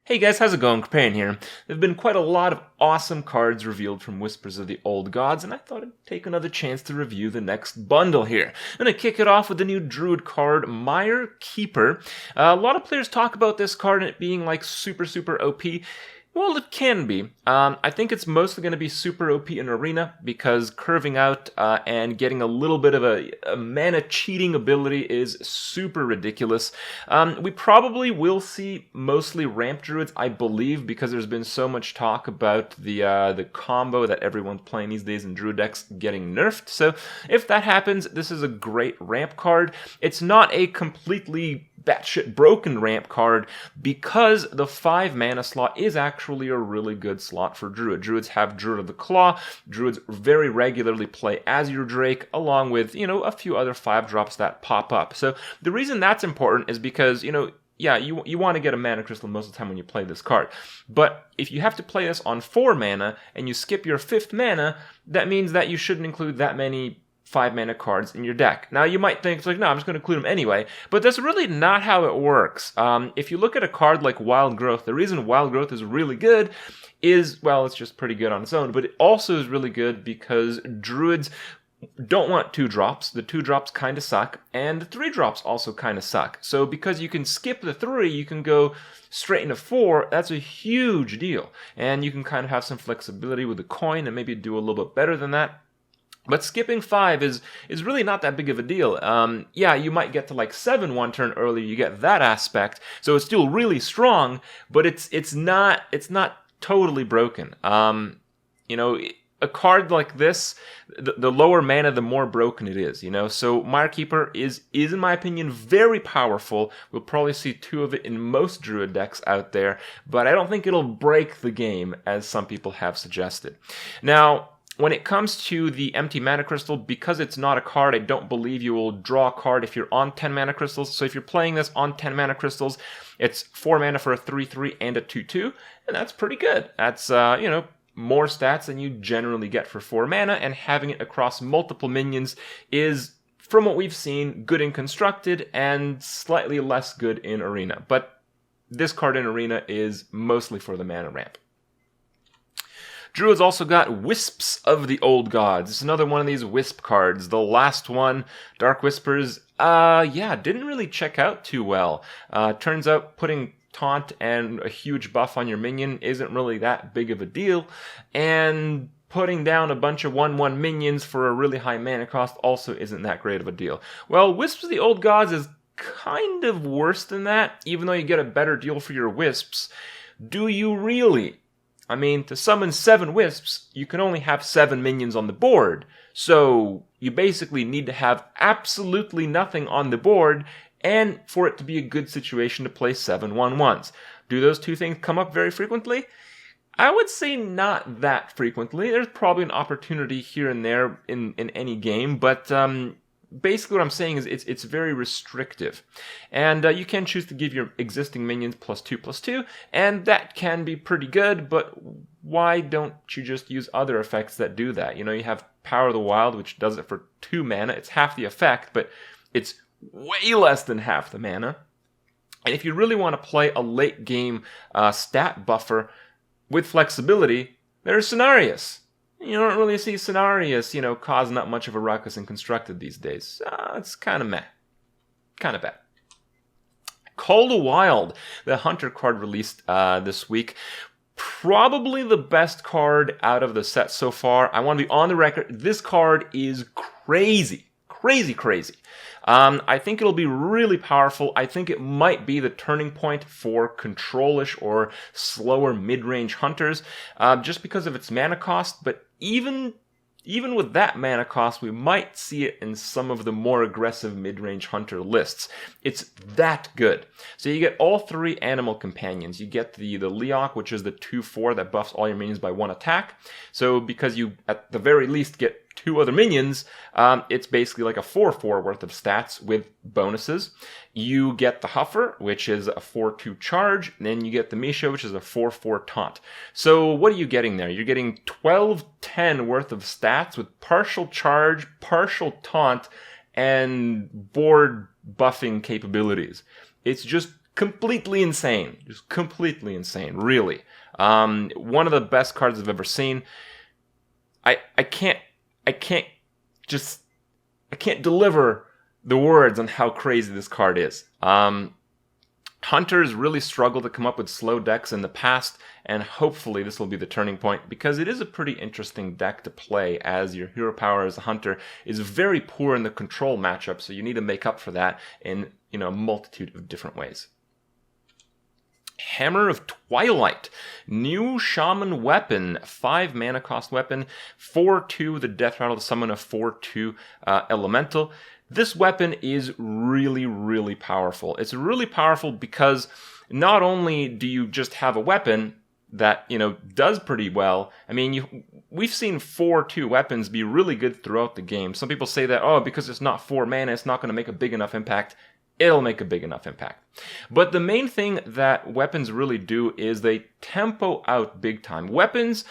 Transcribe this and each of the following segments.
Hey guys, how's it going? Kripp here. There have been quite a lot of awesome cards revealed from Whispers of the Old Gods, and I thought I'd take another chance to review the next bundle here. I'm going to kick it off with the new Druid card, Mire Keeper. A lot of players talk about this card and it being like super OP. Well, it can be. I think it's mostly going to be super OP in Arena because curving out and getting a little bit of a mana cheating ability is super ridiculous. We probably will see mostly ramp druids, I believe, because there's been so much talk about the combo that everyone's playing these days in druid decks getting nerfed. So if that happens, this is a great ramp card. It's not a completely batshit broken ramp card because the 5 mana slot is actually a really good slot for Druid. Druids have Druid of the Claw. Druids very regularly play Azure Drake along with, a few other 5-drops that pop up. So the reason that's important is because, yeah, you want to get a mana crystal most of the time when you play this card. But if you have to play this on 4 mana and you skip your 5th mana, that means that you shouldn't include that many 5 mana cards in your deck. Now you might think, no, I'm just going to include them anyway, but that's really not how it works. If you look at a card like Wild Growth, the reason Wild Growth is really good is, well, it's just pretty good on its own, but it also is really good because Druids don't want 2-drops. The 2-drops kind of suck, and the 3-drops also kind of suck. So because you can skip the 3, you can go straight into 4, that's a huge deal. And you can kind of have some flexibility with the coin and maybe do a little bit better than that. But skipping 5 is really not that big of a deal. Yeah, you might get to like 7 one turn earlier, you get that aspect, so it's still really strong, but it's not totally broken. A card like this, the lower mana, the more broken it is, So Mire Keeper is in my opinion very powerful. We'll probably see 2 of it in most Druid decks out there, but I don't think it'll break the game as some people have suggested. Now, when it comes to the empty mana crystal, because it's not a card, I don't believe you will draw a card if you're on 10 mana crystals. So if you're playing this on 10 mana crystals, it's 4 mana for a 3/3 and a 2/2, and that's pretty good. That's, more stats than you generally get for 4 mana, and having it across multiple minions is, from what we've seen, good in Constructed and slightly less good in Arena. But this card in Arena is mostly for the mana ramp. Druid's also got Wisps of the Old Gods. It's another one of these Wisp cards. The last one, Dark Whispers, didn't really check out too well. Turns out putting Taunt and a huge buff on your minion isn't really that big of a deal. And putting down a bunch of 1/1 minions for a really high mana cost also isn't that great of a deal. Well, Wisps of the Old Gods is kind of worse than that, even though you get a better deal for your Wisps. Do you really? I mean, to summon 7 Wisps, you can only have 7 minions on the board. So you basically need to have absolutely nothing on the board and for it to be a good situation to play 7 1/1s. Do those 2 things come up very frequently? I would say not that frequently. There's probably an opportunity here and there in any game, but basically what I'm saying is it's very restrictive. And you can choose to give your existing minions +2/+2, and that can be pretty good, but why don't you just use other effects that do that? You have Power of the Wild, which does it for 2 mana. It's half the effect, but it's way less than half the mana. And if you really want to play a late game stat buffer with flexibility, there's Cenarius. You don't really see Cenarius, causing that much of a ruckus in Constructed these days. It's kind of meh. Kind of bad. Call to Wild, the Hunter card released this week. Probably the best card out of the set so far. I want to be on the record. This card is crazy. Crazy. I think it'll be really powerful. I think it might be the turning point for control-ish or slower mid-range hunters, just because of its mana cost, but even with that mana cost, we might see it in some of the more aggressive mid-range hunter lists. It's that good. So you get all 3 animal companions. You get the Leok, which is the 2/4 that buffs all your minions by 1 attack. So because you, at the very least, get 2 other minions, it's basically like a 4/4 worth of stats with bonuses. You get the Huffer, which is a 4/2 charge, and then you get the Misha, which is a 4/4 taunt. So what are you getting there? You're getting 12/10 worth of stats with partial charge, partial taunt, and board buffing capabilities. It's just completely insane. Just completely insane, really. One of the best cards I've ever seen. I can't deliver the words on how crazy this card is. Hunters really struggle to come up with slow decks in the past, and hopefully this will be the turning point, because it is a pretty interesting deck to play, as your hero power as a hunter is very poor in the control matchup, so you need to make up for that in a multitude of different ways. Hammer of Twilight, new Shaman weapon, 5 mana cost weapon, 4/2 the death rattle to summon a 4/2 elemental. This weapon is really, really powerful. It's really powerful because not only do you just have a weapon that, does pretty well. I mean, we've seen 4/2 weapons be really good throughout the game. Some people say that, because it's not 4 mana, it's not going to make a big enough impact. It'll make a big enough impact. But the main thing that weapons really do is they tempo out big time. Weapons,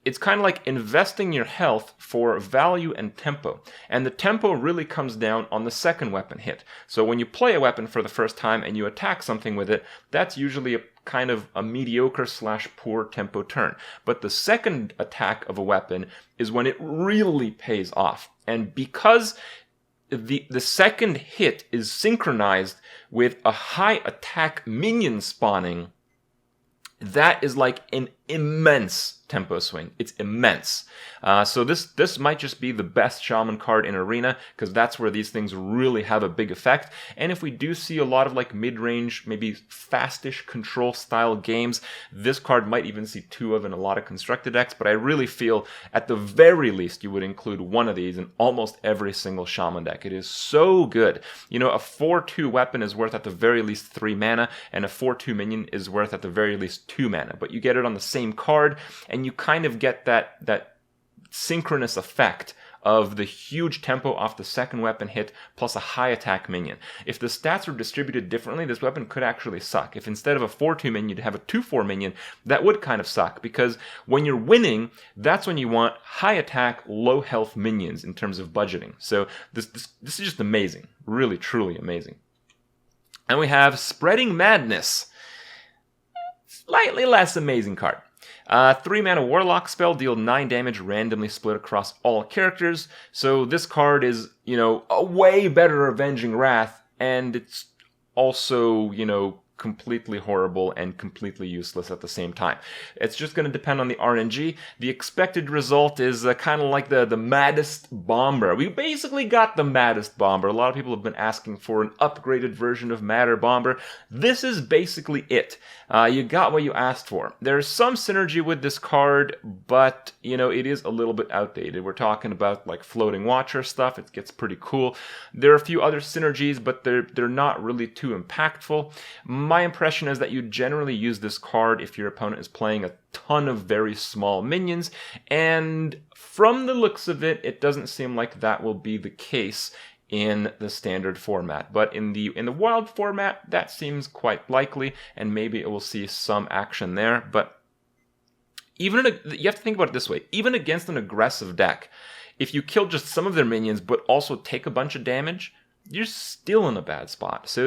it's kind of like investing your health for value and tempo. And the tempo really comes down on the second weapon hit. So when you play a weapon for the first time and you attack something with it, that's usually a kind of a mediocre / poor tempo turn. But the second attack of a weapon is when it really pays off. And because the second hit is synchronized with a high attack minion spawning, that is like an immense tempo swing. It's immense. So this might just be the best Shaman card in Arena, because that's where these things really have a big effect. And if we do see a lot of like mid-range, maybe fastish control style games, this card might even see 2 of in a lot of constructed decks. But I really feel at the very least you would include one of these in almost every single Shaman deck. It is so good. A 4/2 weapon is worth at the very least 3 mana, and a 4/2 minion is worth at the very least 2 mana. But you get it on the same card, and you kind of get that synchronous effect of the huge tempo off the second weapon hit plus a high attack minion. If the stats were distributed differently, this weapon could actually suck. If instead of a 4/2 minion you'd have a 2/4 minion, that would kind of suck, because when you're winning, that's when you want high attack, low health minions in terms of budgeting. So this is just amazing. Really, truly amazing. And we have Spreading Madness. Slightly less amazing card. 3 mana Warlock spell, deal 9 damage randomly split across all characters. So this card is, a way better Avenging Wrath, and it's also, completely horrible and completely useless at the same time. It's just going to depend on the RNG. The expected result is kind of like the Maddest Bomber. We basically got the Maddest Bomber. A lot of people have been asking for an upgraded version of Madder Bomber. This is basically it. You got what you asked for. There's some synergy with this card, but, it is a little bit outdated. We're talking about like Floating Watcher stuff. It gets pretty cool. There are a few other synergies, but they're not really too impactful. My impression is that you generally use this card if your opponent is playing a ton of very small minions, and from the looks of it, it doesn't seem like that will be the case in the standard format. But in the wild format, that seems quite likely, and maybe it will see some action there. But you have to think about it this way: even against an aggressive deck, if you kill just some of their minions but also take a bunch of damage, you're still in a bad spot. So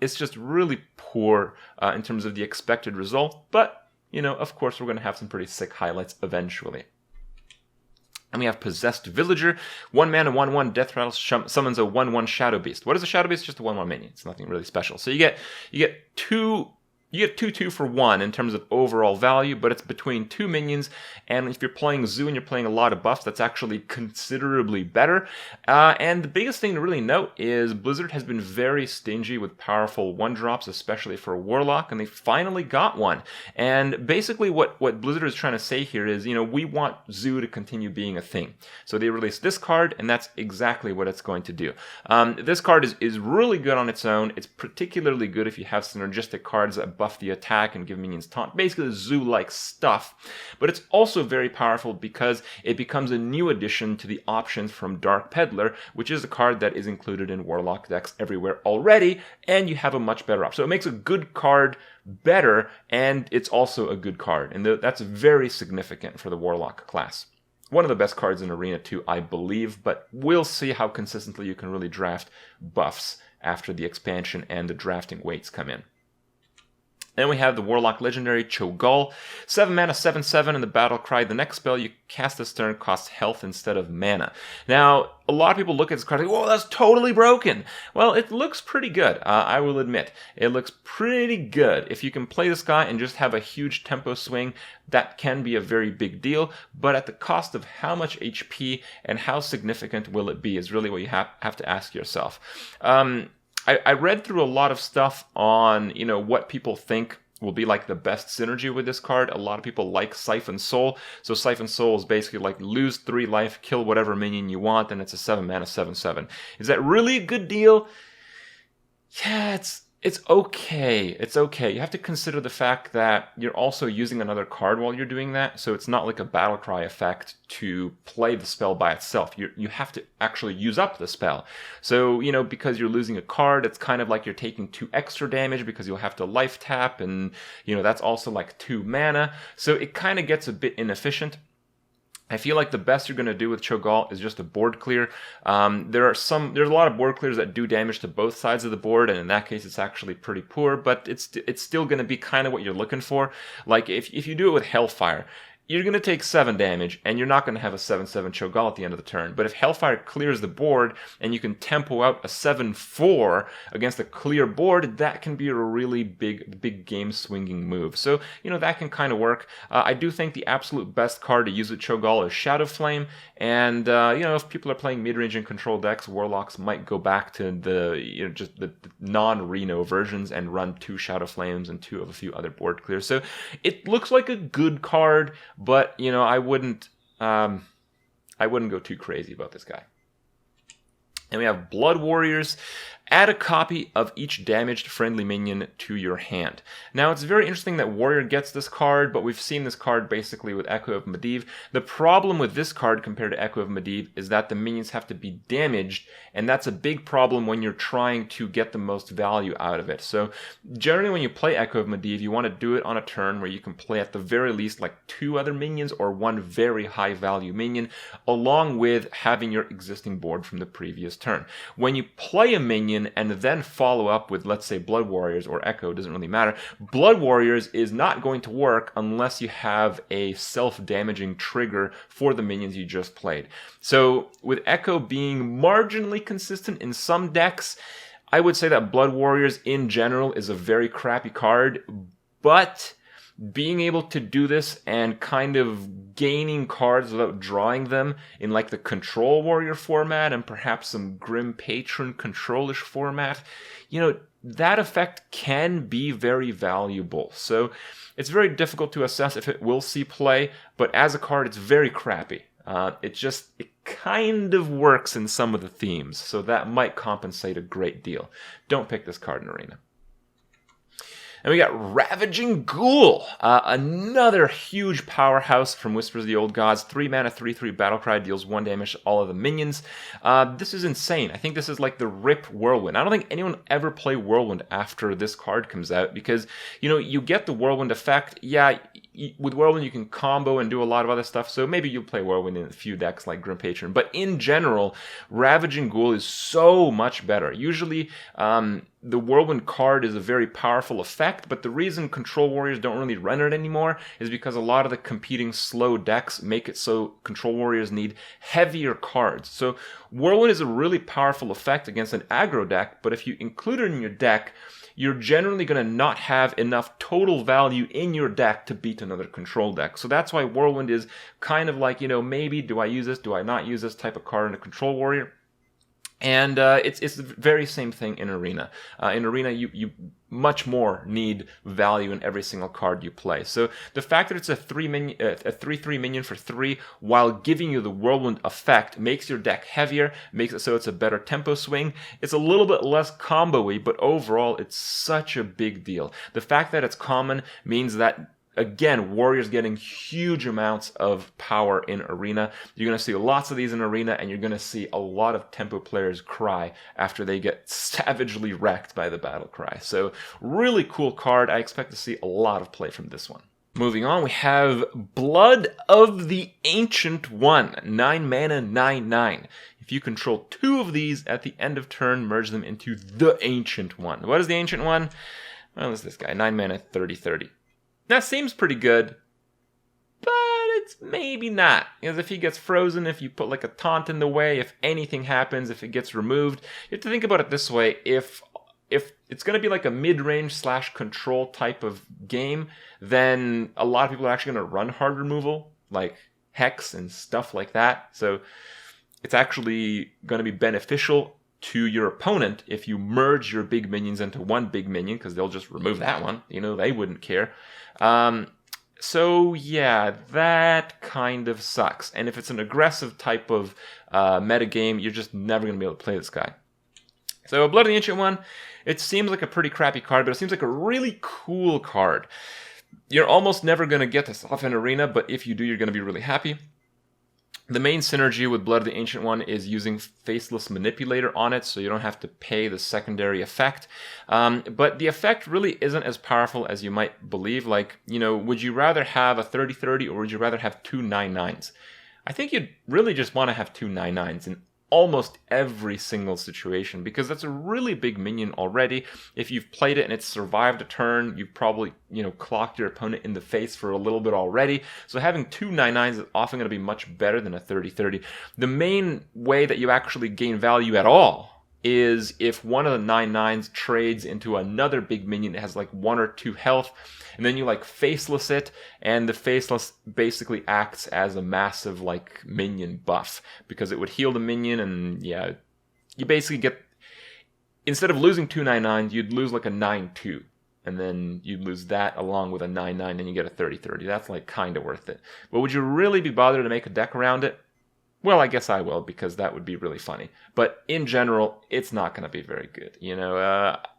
it's just really poor in terms of the expected result, but, of course we're going to have some pretty sick highlights eventually. And we have Possessed Villager, 1 mana, 1/1, death rattle, summons a 1/1 Shadow Beast. What is a Shadow Beast? Just a 1/1 minion. It's nothing really special. So you get 2/2 for 1 in terms of overall value, but it's between 2 minions, and if you're playing Zoo and you're playing a lot of buffs, that's actually considerably better. And the biggest thing to really note is Blizzard has been very stingy with powerful 1-drops, especially for Warlock, and they finally got one. And basically what Blizzard is trying to say here is, we want Zoo to continue being a thing. So they released this card, and that's exactly what it's going to do. This card is really good on its own. It's particularly good if you have synergistic cards that buff the attack and give minions taunt. Basically Zoo-like stuff. But it's also very powerful because it becomes a new addition to the options from Dark Peddler, which is a card that is included in Warlock decks everywhere already, and you have a much better option. So it makes a good card better, and it's also a good card. And that's very significant for the Warlock class. One of the best cards in Arena too, I believe, but we'll see how consistently you can really draft buffs after the expansion and the drafting weights come in. Then we have the Warlock legendary Cho'gall, 7 mana, 7/7 in the battle cry. The next spell you cast this turn costs health instead of mana. Now, a lot of people look at this card and say, whoa, that's totally broken. Well, it looks pretty good, I will admit. It looks pretty good. If you can play this guy and just have a huge tempo swing, that can be a very big deal, but at the cost of how much HP and how significant will it be is really what you have to ask yourself. I read through a lot of stuff on, what people think will be like the best synergy with this card. A lot of people like Siphon Soul. So Siphon Soul is basically like lose 3 life, kill whatever minion you want, and it's a 7 mana 7/7. Is that really a good deal? Yeah, it's okay. It's okay. You have to consider the fact that you're also using another card while you're doing that, so it's not like a battle cry effect to play the spell by itself. You have to actually use up the spell. So, because you're losing a card, it's kind of like you're taking 2 extra damage because you'll have to life tap, and, that's also like 2 mana. So it kind of gets a bit inefficient. I feel like the best you're going to do with Cho'gall is just a board clear. There's a lot of board clears that do damage to both sides of the board, and in that case it's actually pretty poor, but it's still going to be kind of what you're looking for. Like if you do it with Hellfire, you're going to take 7 damage, and you're not going to have a 7/7 Cho'gall at the end of the turn. But if Hellfire clears the board, and you can tempo out a 7/4 against a clear board, that can be a really big game-swinging move. So, that can kind of work. I do think the absolute best card to use with Cho'gall is Shadow Flame, and, if people are playing mid-range and control decks, Warlocks might go back to just the non-Reno versions and run 2 Shadow Flames and 2 of a few other board clears. So, it looks like a good card, but, I wouldn't go too crazy about this guy. And we have Blood Warriors. Add a copy of each damaged friendly minion to your hand. Now, it's very interesting that Warrior gets this card, but we've seen this card basically with Echo of Medivh. The problem with this card compared to Echo of Medivh is that the minions have to be damaged, and that's a big problem when you're trying to get the most value out of it. So, generally when you play Echo of Medivh, you want to do it on a turn where you can play at the very least like 2 other minions or 1 very high value minion, along with having your existing board from the previous turn. When you play a minion and then follow up with, let's say, Blood Warriors or Echo, doesn't really matter. Blood Warriors is not going to work unless you have a self-damaging trigger for the minions you just played. So with Echo being marginally consistent in some decks, I would say that Blood Warriors in general is a very crappy card, but being able to do this and kind of gaining cards without drawing them in like the Control Warrior format and perhaps some Grim Patron control-ish format, that effect can be very valuable. So it's very difficult to assess if it will see play, but as a card, it's very crappy. It kind of works in some of the themes, so that might compensate a great deal. Don't pick this card in Arena. And we got Ravaging Ghoul, another huge powerhouse from Whispers of the Old Gods. 3 mana, 3/3 Battlecry, deals 1 damage to all of the minions. This is insane. I think this is like the RIP Whirlwind. I don't think anyone ever play Whirlwind after this card comes out because, you get the Whirlwind effect. Yeah, with Whirlwind you can combo and do a lot of other stuff, so maybe you'll play Whirlwind in a few decks like Grim Patron. But in general, Ravaging Ghoul is so much better. Usually, the Whirlwind card is a very powerful effect, but the reason Control Warriors don't really run it anymore is because a lot of the competing slow decks make it so Control Warriors need heavier cards. So Whirlwind is a really powerful effect against an aggro deck, but if you include it in your deck, you're generally going to not have enough total value in your deck to beat another control deck. So that's why Whirlwind is kind of like, maybe do I use this, do I not use this type of card in a Control Warrior? And it's the very same thing in Arena. In Arena, you much more need value in every single card you play. So the fact that it's a 3/3 minion for 3 while giving you the Whirlwind effect makes your deck heavier, makes it so it's a better tempo swing. It's a little bit less combo-y, but overall it's such a big deal. The fact that it's common means that, again, Warriors getting huge amounts of power in Arena. You're going to see lots of these in Arena, and you're going to see a lot of tempo players cry after they get savagely wrecked by the battle cry. So, really cool card. I expect to see a lot of play from this one. Moving on, we have Blood of the Ancient One, 9 mana, 9/9. If you control 2 of these at the end of turn, merge them into the Ancient One. What is the Ancient One? Well, it's this guy, 9 mana, 30/30. That seems pretty good, but it's maybe not. Because if he gets frozen, if you put like a taunt in the way, if anything happens, if it gets removed, you have to think about it this way. If it's going to be like a mid-range / control type of game, then a lot of people are actually going to run hard removal, like Hex and stuff like that. So it's actually going to be beneficial to your opponent if you merge your big minions into one big minion, because they'll just remove that one. They wouldn't care. So yeah, that kind of sucks. And if it's an aggressive type of metagame, you're just never going to be able to play this guy. So Blood of the Ancient One, it seems like a pretty crappy card, but it seems like a really cool card. You're almost never going to get this off in Arena, but if you do, you're going to be really happy. The main synergy with Blood of the Ancient One is using Faceless Manipulator on it, so you don't have to pay the secondary effect. But the effect really isn't as powerful as you might believe. Like, would you rather have a 30/30 or would you rather have 2 9/9s? I think you'd really just want to have 2 9/9s in almost every single situation, because that's a really big minion already. If you've played it and it's survived a turn, you've probably, clocked your opponent in the face for a little bit already. So having 2 9/9s is often going to be much better than a 30/30. The main way that you actually gain value at all is if one of the 9/9s trades into another big minion that has like 1 or 2 health, and then you like Faceless it, and the Faceless basically acts as a massive like minion buff, because it would heal the minion, and yeah, you basically get, instead of losing 2 9/9s, you'd lose like a 9/2, and then you'd lose that along with a 9/9, and you get a 30/30. That's like kind of worth it. But would you really be bothered to make a deck around it? Well, I guess I will, because that would be really funny. But in general, it's not going to be very good.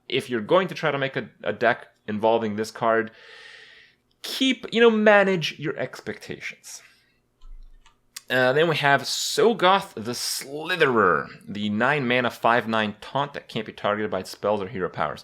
If you're going to try to make a deck involving this card, manage your expectations. Then we have Cho'gall the Slitherer, the 9 mana 5/9 taunt that can't be targeted by spells or hero powers.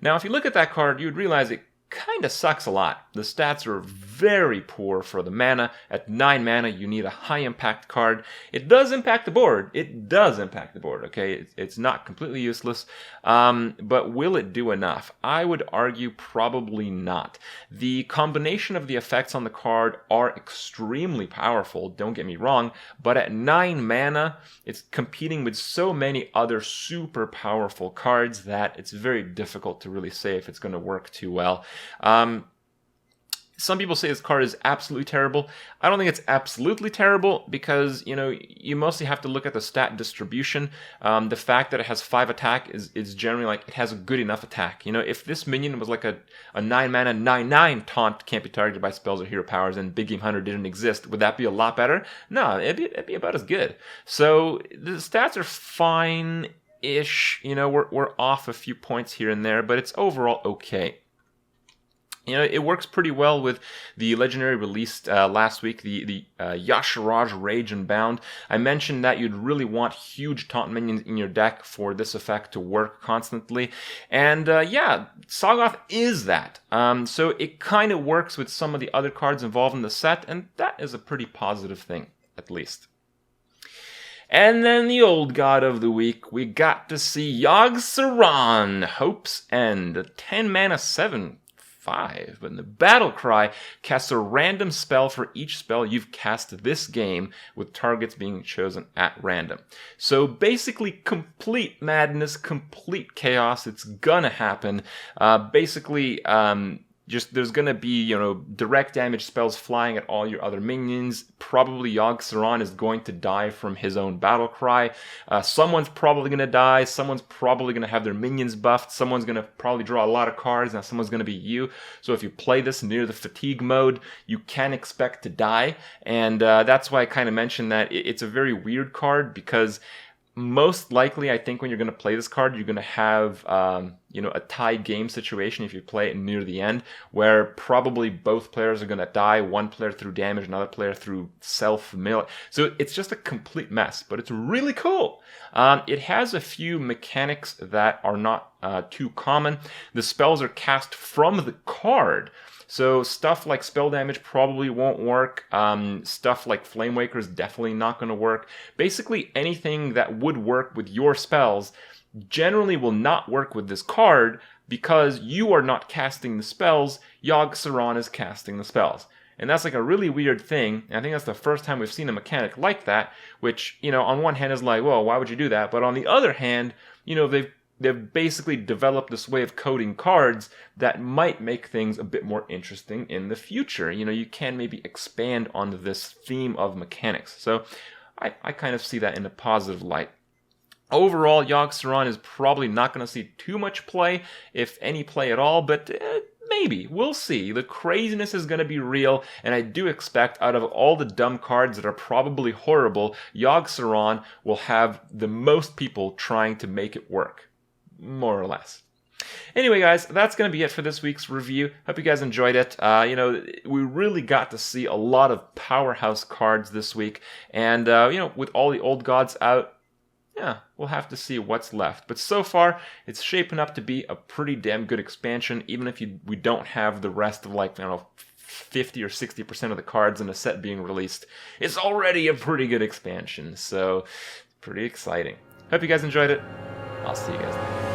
Now, if you look at that card, you would realize it kind of sucks a lot. The stats are very poor for the mana. At 9 mana, you need a high impact card. It does impact the board. Okay? It's not completely useless. But will it do enough? I would argue probably not. The combination of the effects on the card are extremely powerful, don't get me wrong, but at 9 mana, it's competing with so many other super powerful cards that it's very difficult to really say if it's going to work too well. Some people say this card is absolutely terrible. I don't think it's absolutely terrible, because, you mostly have to look at the stat distribution. The fact that it has 5 attack is generally like, it has a good enough attack. If this minion was like a 9 mana 9/9 taunt, can't be targeted by spells or hero powers, and Big Game Hunter didn't exist, would that be a lot better? No, it'd be about as good. So the stats are fine-ish. We're off a few points here and there, but it's overall okay. It works pretty well with the legendary released last week, the Yogg-Saron Rage and Bound. I mentioned that you'd really want huge taunt minions in your deck for this effect to work constantly. And yeah, Cho'gall is that. So it kind of works with some of the other cards involved in the set, and that is a pretty positive thing, at least. And then the old god of the week, we got to see Yogg-Saron, Hope's End, a 10 mana 7/5, but in the battle cry, casts a random spell for each spell you've cast this game, with targets being chosen at random. So basically complete madness, complete chaos. It's gonna happen. Just there's gonna be, direct damage spells flying at all your other minions. Probably Yogg-Saron is going to die from his own battle cry. Someone's probably gonna die. Someone's probably gonna have their minions buffed. Someone's gonna probably draw a lot of cards. Now someone's gonna be you. So if you play this near the fatigue mode, you can expect to die. And that's why I kind of mentioned that it's a very weird card, because most likely, I think when you're going to play this card, you're going to have a tie game situation if you play it near the end, where probably both players are going to die, one player through damage, another player through self-melee. So it's just a complete mess, but it's really cool. It has a few mechanics that are not too common. The spells are cast from the card, so stuff like spell damage probably won't work. Stuff like Flame Waker is definitely not going to work. Basically anything that would work with your spells generally will not work with this card because you are not casting the spells, Yogg-Saron is casting the spells. And that's like a really weird thing, and I think that's the first time we've seen a mechanic like that, which, on one hand is like, well, why would you do that? But on the other hand, they've basically developed this way of coding cards that might make things a bit more interesting in the future. You can maybe expand on this theme of mechanics. So I kind of see that in a positive light. Overall, Yogg-Saron is probably not going to see too much play, if any play at all, but maybe. We'll see. The craziness is going to be real, and I do expect out of all the dumb cards that are probably horrible, Yogg-Saron will have the most people trying to make it work. More or less. Anyway, guys, that's going to be it for this week's review. Hope you guys enjoyed it. We really got to see a lot of powerhouse cards this week, and, with all the old gods out, yeah, we'll have to see what's left. But so far, it's shaping up to be a pretty damn good expansion, even if we don't have the rest of 50 or 60% of the cards in a set being released. It's already a pretty good expansion, so pretty exciting. Hope you guys enjoyed it. I'll see you guys later.